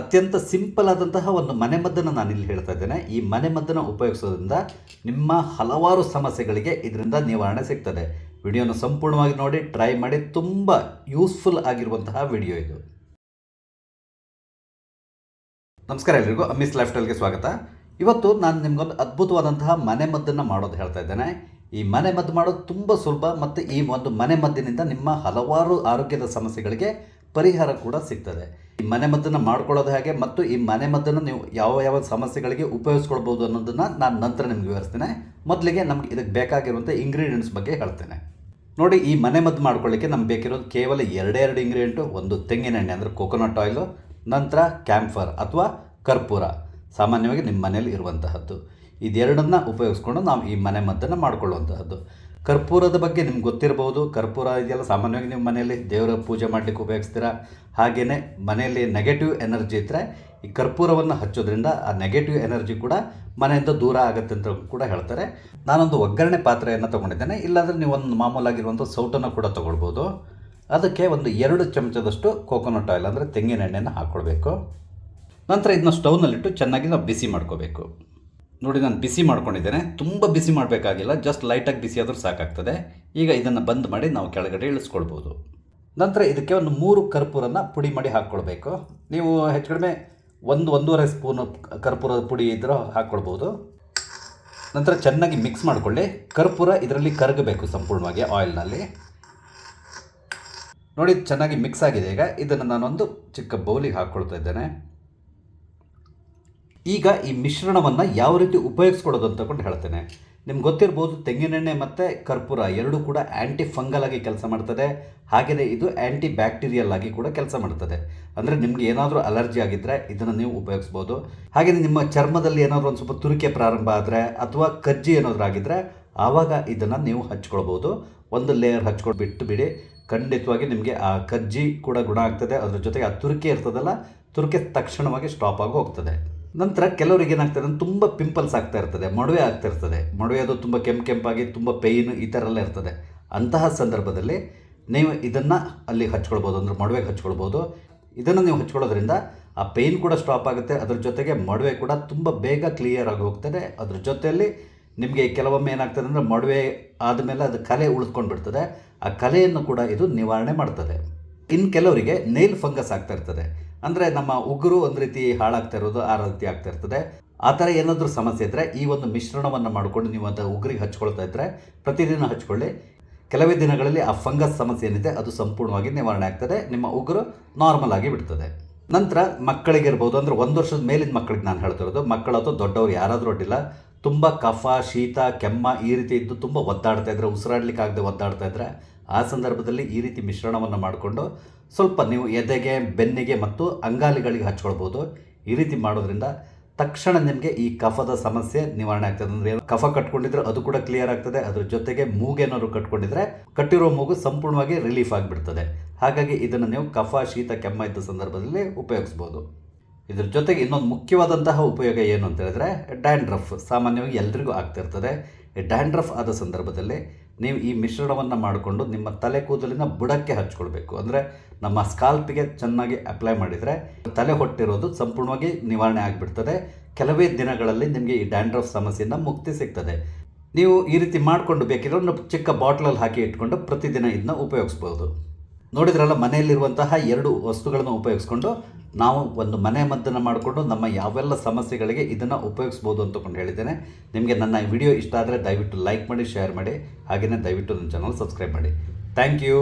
ಅತ್ಯಂತ ಸಿಂಪಲ್ ಆದಂತಹ ಒಂದು ಮನೆಮದ್ದನ್ನು ನಾನಿಲ್ಲಿ ಹೇಳ್ತಾ ಇದ್ದೇನೆ. ಈ ಮನೆಮದ್ದನ್ನು ಉಪಯೋಗಿಸೋದ್ರಿಂದ ನಿಮ್ಮ ಹಲವಾರು ಸಮಸ್ಯೆಗಳಿಗೆ ಇದರಿಂದ ನಿವಾರಣೆ ಸಿಗ್ತದೆ. ವಿಡಿಯೋನ ಸಂಪೂರ್ಣವಾಗಿ ನೋಡಿ, ಟ್ರೈ ಮಾಡಿ. ತುಂಬ ಯೂಸ್ಫುಲ್ ಆಗಿರುವಂತಹ ವಿಡಿಯೋ ಇದು. ನಮಸ್ಕಾರ ಎಲ್ರಿಗೂ, ಅಮ್ಮೀಸ್ ಲೈಫ್ ಸ್ಟೈಲ್ಗೆ ಸ್ವಾಗತ. ಇವತ್ತು ನಾನು ನಿಮಗೊಂದು ಅದ್ಭುತವಾದಂತಹ ಮನೆಮದ್ದನ್ನು ಮಾಡೋದು ಹೇಳ್ತಾ ಇದ್ದೇನೆ. ಈ ಮನೆಮದ್ದು ಮಾಡೋದು ತುಂಬ ಸುಲಭ ಮತ್ತು ಈ ಒಂದು ಮನೆಮದ್ದಿನಿಂದ ನಿಮ್ಮ ಹಲವಾರು ಆರೋಗ್ಯದ ಸಮಸ್ಯೆಗಳಿಗೆ ಪರಿಹಾರ ಕೂಡ ಸಿಗ್ತದೆ. ಈ ಮನೆಮದ್ದನ್ನು ಮಾಡ್ಕೊಳ್ಳೋದು ಹೇಗೆ ಮತ್ತು ಈ ಮನೆಮದ್ದನ್ನು ನೀವು ಯಾವ ಸಮಸ್ಯೆಗಳಿಗೆ ಉಪಯೋಗಿಸ್ಕೊಳ್ಬೋದು ಅನ್ನೋದನ್ನು ನಾನು ನಂತರ ನಿಮ್ಗೆ ವಿವರಿಸ್ತೇನೆ. ಮೊದಲಿಗೆ ನಮ್ಗೆ ಇದಕ್ಕೆ ಬೇಕಾಗಿರುವಂಥ ಇಂಗ್ರೀಡಿಯೆಂಟ್ಸ್ ಬಗ್ಗೆ ಹೇಳ್ತೇನೆ. ನೋಡಿ, ಈ ಮನೆಮದ್ದು ಮಾಡ್ಕೊಳ್ಳಿಕ್ಕೆ ನಮ್ಗೆ ಬೇಕಿರೋದು ಕೇವಲ ಎರಡೇ ಇಂಗ್ರೀಡಿಯೆಂಟು. ಒಂದು ತೆಂಗಿನ ಎಣ್ಣೆ ಅಂದರೆ ಕೋಕೋನಟ್ ಆಯಿಲು, ನಂತರ ಕ್ಯಾಂಫರ್ ಅಥವಾ ಕರ್ಪೂರ, ಸಾಮಾನ್ಯವಾಗಿ ನಿಮ್ಮ ಮನೇಲಿ ಇರುವಂತಹದ್ದು. ಇದೆರಡನ್ನು ಉಪಯೋಗಿಸ್ಕೊಂಡು ನಾವು ಈ ಮನೆಮದ್ದನ್ನು ಮಾಡ್ಕೊಳ್ಳುವಂತಹದ್ದು. ಕರ್ಪೂರದ ಬಗ್ಗೆ ನಿಮ್ಗೆ ಗೊತ್ತಿರಬಹುದು. ಕರ್ಪೂರ ಇದೆಯಲ್ಲ, ಸಾಮಾನ್ಯವಾಗಿ ನಿಮ್ಮ ಮನೆಯಲ್ಲಿ ದೇವರ ಪೂಜೆ ಮಾಡಲಿಕ್ಕೆ ಉಪಯೋಗಿಸ್ತೀರಾ. ಹಾಗೆಯೇ ಮನೆಯಲ್ಲಿ ನೆಗೆಟಿವ್ ಎನರ್ಜಿ ಇದ್ದರೆ ಈ ಕರ್ಪೂರವನ್ನು ಹಚ್ಚೋದ್ರಿಂದ ಆ ನೆಗೆಟಿವ್ ಎನರ್ಜಿ ಕೂಡ ಮನೆಯಿಂದ ದೂರ ಆಗುತ್ತೆ ಅಂತ ಕೂಡ ಹೇಳ್ತಾರೆ. ನಾನೊಂದು ಒಗ್ಗರಣೆ ಪಾತ್ರೆಯನ್ನು ತೊಗೊಂಡಿದ್ದೇನೆ. ಇಲ್ಲಾಂದರೆ ನೀವು ಒಂದು ಮಾಮೂಲಾಗಿರುವಂಥ ಸೌಟನ್ನು ಕೂಡ ತೊಗೊಳ್ಬೋದು. ಅದಕ್ಕೆ ಒಂದು 2 ಚಮಚದಷ್ಟು ಕೋಕೋನಟ್ ಆಯಿಲ್ ಅಂದರೆ ತೆಂಗಿನ ಎಣ್ಣೆಯನ್ನು ಹಾಕ್ಕೊಳ್ಬೇಕು. ನಂತರ ಇದನ್ನ ಸ್ಟವ್ನಲ್ಲಿಟ್ಟು ಚೆನ್ನಾಗಿ ನಾವು ಬಿಸಿ ಮಾಡ್ಕೋಬೇಕು. ನೋಡಿ, ನಾನು ಬಿಸಿ ಮಾಡ್ಕೊಂಡಿದ್ದೇನೆ. ತುಂಬ ಬಿಸಿ ಮಾಡಬೇಕಾಗಿಲ್ಲ, ಜಸ್ಟ್ ಲೈಟಾಗಿ ಬಿಸಿ ಆದರೂ ಸಾಕಾಗ್ತದೆ. ಈಗ ಇದನ್ನು ಬಂದ್ ಮಾಡಿ ನಾವು ಕೆಳಗಡೆ ಇಳಿಸ್ಕೊಳ್ಬೋದು. ನಂತರ ಇದಕ್ಕೆ ಒಂದು 3 ಕರ್ಪೂರನ ಪುಡಿ ಮಾಡಿ ಹಾಕ್ಕೊಳ್ಬೇಕು. ನೀವು ಹೆಚ್ಚು ಕಡಿಮೆ 1-1.5 ಸ್ಪೂನು ಕರ್ಪೂರದ ಪುಡಿ ಇದ್ದರೂ ಹಾಕ್ಕೊಳ್ಬೋದು. ನಂತರ ಚೆನ್ನಾಗಿ ಮಿಕ್ಸ್ ಮಾಡಿಕೊಳ್ಳಿ. ಕರ್ಪೂರ ಇದರಲ್ಲಿ ಕರಗಬೇಕು ಸಂಪೂರ್ಣವಾಗಿ ಆಯಿಲ್ನಲ್ಲಿ. ನೋಡಿ, ಚೆನ್ನಾಗಿ ಮಿಕ್ಸ್ ಆಗಿದೆ. ಈಗ ಇದನ್ನು ನಾನೊಂದು ಚಿಕ್ಕ ಬೌಲಿಗೆ ಹಾಕ್ಕೊಳ್ತಾ ಇದ್ದೇನೆ. ಈಗ ಈ ಮಿಶ್ರಣವನ್ನು ಯಾವ ರೀತಿ ಉಪಯೋಗಿಸ್ಕೊಳ್ಳೋದು ಅಂತಕೊಂಡು ಹೇಳ್ತೇನೆ. ನಿಮ್ಗೆ ಗೊತ್ತಿರ್ಬೋದು, ತೆಂಗಿನೆಣ್ಣೆ ಮತ್ತು ಕರ್ಪೂರ ಎರಡೂ ಕೂಡ ಆ್ಯಂಟಿ ಫಂಗಲ್ ಆಗಿ ಕೆಲಸ ಮಾಡ್ತದೆ. ಹಾಗೆಯೇ ಇದು ಆ್ಯಂಟಿ ಬ್ಯಾಕ್ಟೀರಿಯಲ್ ಆಗಿ ಕೂಡ ಕೆಲಸ ಮಾಡ್ತದೆ. ಅಂದರೆ ನಿಮ್ಗೆ ಏನಾದರೂ ಅಲರ್ಜಿ ಆಗಿದ್ದರೆ ಇದನ್ನು ನೀವು ಉಪಯೋಗಿಸ್ಬೋದು. ಹಾಗೆಯೇ ನಿಮ್ಮ ಚರ್ಮದಲ್ಲಿ ಏನಾದರೂ ಒಂದು ಸ್ವಲ್ಪ ತುರಿಕೆ ಪ್ರಾರಂಭ ಆದರೆ ಅಥವಾ ಕಜ್ಜಿ ಏನಾದರೂ ಆಗಿದ್ದರೆ ಆವಾಗ ಇದನ್ನು ನೀವು ಹಚ್ಕೊಳ್ಬೋದು. ಒಂದು ಲೇಯರ್ ಹಚ್ಕೊಂಡು ಬಿಟ್ಟು ಬಿಡಿ, ಖಂಡಿತವಾಗಿ ನಿಮಗೆ ಆ ಕಜ್ಜಿ ಕೂಡ ಗುಣ ಆಗ್ತದೆ. ಅದ್ರ ಜೊತೆಗೆ ಆ ತುರಿಕೆ ಇರ್ತದಲ್ಲ, ತುರಿಕೆ ತಕ್ಷಣವಾಗಿ ಸ್ಟಾಪ್ ಆಗಿ ಹೋಗ್ತದೆ. ನಂತರ ಕೆಲವರಿಗೆ ಏನಾಗ್ತದೆ ಅಂದರೆ ತುಂಬ ಪಿಂಪಲ್ಸ್ ಆಗ್ತಾ ಇರ್ತದೆ, ಮೊಡವೆ ಆಗ್ತಾ ಇರ್ತದೆ. ಮೊಡವೆ ಅದು ತುಂಬ ಕೆಂಪಾಗಿ ತುಂಬ ಪೇಯ್ನು ಈ ಥರ ಎಲ್ಲ ಇರ್ತದೆ. ಅಂತಹ ಸಂದರ್ಭದಲ್ಲಿ ನೀವು ಇದನ್ನು ಅಲ್ಲಿ ಹಚ್ಕೊಳ್ಬೋದು, ಅಂದರೆ ಮೊಡವೆಗೆ ಹಚ್ಕೊಳ್ಬೋದು. ಇದನ್ನು ನೀವು ಹಚ್ಕೊಳ್ಳೋದ್ರಿಂದ ಆ ಪೇಯ್ನ್ ಕೂಡ ಸ್ಟಾಪ್ ಆಗುತ್ತೆ. ಅದ್ರ ಜೊತೆಗೆ ಮೊಡವೆ ಕೂಡ ತುಂಬ ಬೇಗ ಕ್ಲಿಯರ್ ಆಗಿ ಹೋಗ್ತದೆ. ಅದ್ರ ಜೊತೆಯಲ್ಲಿ ನಿಮಗೆ ಕೆಲವೊಮ್ಮೆ ಏನಾಗ್ತದೆ ಅಂದರೆ ಮೊಡವೆ ಆದಮೇಲೆ ಅದು ಕಲೆ ಉಳಿದ್ಕೊಂಡು ಬಿಡ್ತದೆ. ಆ ಕಲೆಯನ್ನು ಕೂಡ ಇದು ನಿವಾರಣೆ ಮಾಡ್ತದೆ. ಇನ್ನು ಕೆಲವರಿಗೆ ನೇಲ್ ಫಂಗಸ್ ಆಗ್ತಾ ಇರ್ತದೆ, ಅಂದರೆ ನಮ್ಮ ಉಗುರು ಒಂದು ರೀತಿ ಹಾಳಾಗ್ತಾ ಇರೋದು ಆ ರೀತಿ ಆಗ್ತಾ ಇರ್ತದೆ. ಆ ಥರ ಏನಾದರೂ ಸಮಸ್ಯೆ ಇದ್ದರೆ ಈ ಒಂದು ಮಿಶ್ರಣವನ್ನು ಮಾಡಿಕೊಂಡು ನೀವು ಅದು ಉಗುರಿಗೆ ಹಚ್ಕೊಳ್ತಾ ಇದ್ದರೆ ಪ್ರತಿದಿನ ಹಚ್ಕೊಳ್ಳಿ. ಕೆಲವೇ ದಿನಗಳಲ್ಲಿ ಆ ಫಂಗಸ್ ಸಮಸ್ಯೆ ಏನಿದೆ ಅದು ಸಂಪೂರ್ಣವಾಗಿ ನಿವಾರಣೆ ಆಗ್ತದೆ. ನಿಮ್ಮ ಉಗುರು ನಾರ್ಮಲ್ ಆಗಿ ಬಿಡ್ತದೆ. ನಂತರ ಮಕ್ಕಳಿಗೆ ಇರ್ಬೋದು, ಅಂದರೆ 1 ವರ್ಷದ ಮೇಲಿನ ಮಕ್ಕಳಿಗೆ ನಾನು ಹೇಳ್ತಿರೋದು. ಮಕ್ಕಳು ಅಥವಾ ದೊಡ್ಡವರು ಯಾರಾದರೂ ಅಡ್ಡಿಲ್ಲ, ತುಂಬ ಕಫ, ಶೀತ, ಕೆಮ್ಮ ಈ ರೀತಿ ಇದ್ದು ತುಂಬ ಒದ್ದಾಡ್ತಾ ಇದ್ದರೆ, ಉಸಿರಾಡಲಿಕ್ಕೆ ಆಗದೆ ಒದ್ದಾಡ್ತಾ ಇದ್ದರೆ, ಆ ಸಂದರ್ಭದಲ್ಲಿ ಈ ರೀತಿ ಮಿಶ್ರಣವನ್ನು ಮಾಡಿಕೊಂಡು ಸ್ವಲ್ಪ ನೀವು ಎದೆಗೆ, ಬೆನ್ನಿಗೆ ಮತ್ತು ಅಂಗಾಲಿಗಳಿಗೆ ಹಚ್ಕೊಳ್ಬೋದು. ಈ ರೀತಿ ಮಾಡೋದ್ರಿಂದ ತಕ್ಷಣ ನಿಮಗೆ ಈ ಕಫದ ಸಮಸ್ಯೆ ನಿವಾರಣೆ ಆಗ್ತದೆ. ಅಂದರೆ ಕಫ ಕಟ್ಕೊಂಡಿದ್ರೆ ಅದು ಕೂಡ ಕ್ಲಿಯರ್ ಆಗ್ತದೆ. ಅದ್ರ ಜೊತೆಗೆ ಮೂಗೇನಾದ್ರು ಕಟ್ಕೊಂಡಿದ್ರೆ ಕಟ್ಟಿರೋ ಮೂಗು ಸಂಪೂರ್ಣವಾಗಿ ರಿಲೀಫ್ ಆಗಿಬಿಡ್ತದೆ. ಹಾಗಾಗಿ ಇದನ್ನು ನೀವು ಕಫ, ಶೀತ, ಕೆಮ್ಮ ಇದ್ದ ಸಂದರ್ಭದಲ್ಲಿ ಉಪಯೋಗಿಸ್ಬೋದು. ಇದ್ರ ಜೊತೆಗೆ ಇನ್ನೊಂದು ಮುಖ್ಯವಾದಂತಹ ಉಪಯೋಗ ಏನು ಅಂತ ಹೇಳಿದ್ರೆ, ಡ್ಯಾಂಡ್ರಫ್ ಸಾಮಾನ್ಯವಾಗಿ ಎಲ್ರಿಗೂ ಆಗ್ತಿರ್ತದೆ. ಈ ಡ್ಯಾಂಡ್ರಫ್ ಆದ ಸಂದರ್ಭದಲ್ಲಿ ನೀವು ಈ ಮಿಶ್ರಣವನ್ನು ಮಾಡಿಕೊಂಡು ನಿಮ್ಮ ತಲೆ ಕೂದಲಿನ ಬುಡಕ್ಕೆ ಹಚ್ಕೊಳ್ಬೇಕು. ಅಂದರೆ ನಮ್ಮ ಸ್ಕಾಲ್ಪಿಗೆ ಚೆನ್ನಾಗಿ ಅಪ್ಲೈ ಮಾಡಿದರೆ ತಲೆ ಹೊಟ್ಟಿರೋದು ಸಂಪೂರ್ಣವಾಗಿ ನಿವಾರಣೆ ಆಗಿಬಿಡ್ತದೆ. ಕೆಲವೇ ದಿನಗಳಲ್ಲಿ ನಿಮಗೆ ಈ ಡ್ಯಾಂಡ್ರಫ್ ಸಮಸ್ಯೆಯಿಂದ ಮುಕ್ತಿ ಸಿಗ್ತದೆ. ನೀವು ಈ ರೀತಿ ಮಾಡಿಕೊಂಡು ಬೇಕಿರೋ ಒಂದು ಚಿಕ್ಕ ಬಾಟ್ಲಲ್ಲಿ ಹಾಕಿ ಇಟ್ಕೊಂಡು ಪ್ರತಿದಿನ ಇದನ್ನ ಉಪಯೋಗಿಸ್ಬೋದು. ನೋಡಿದ್ರಲ್ಲ, ಮನೆಯಲ್ಲಿರುವಂತಹ 2 ವಸ್ತುಗಳನ್ನು ಉಪಯೋಗಿಸ್ಕೊಂಡು ನಾವು ಒಂದು ಮದ್ದನ್ನು ಮಾಡಿಕೊಂಡು ನಮ್ಮ ಯಾವೆಲ್ಲ ಸಮಸ್ಯೆಗಳಿಗೆ ಇದನ್ನು ಉಪಯೋಗಿಸ್ಬೋದು ಅಂತಕೊಂಡು ಹೇಳಿದ್ದೇನೆ. ನಿಮಗೆ ನನ್ನ ವಿಡಿಯೋ ಇಷ್ಟ ಆದರೆ ದಯವಿಟ್ಟು ಲೈಕ್ ಮಾಡಿ, ಶೇರ್ ಮಾಡಿ. ಹಾಗೆಯೇ ದಯವಿಟ್ಟು ನನ್ನ ಚಾನಲ್ ಸಬ್ಸ್ಕ್ರೈಬ್ ಮಾಡಿ. Thank you.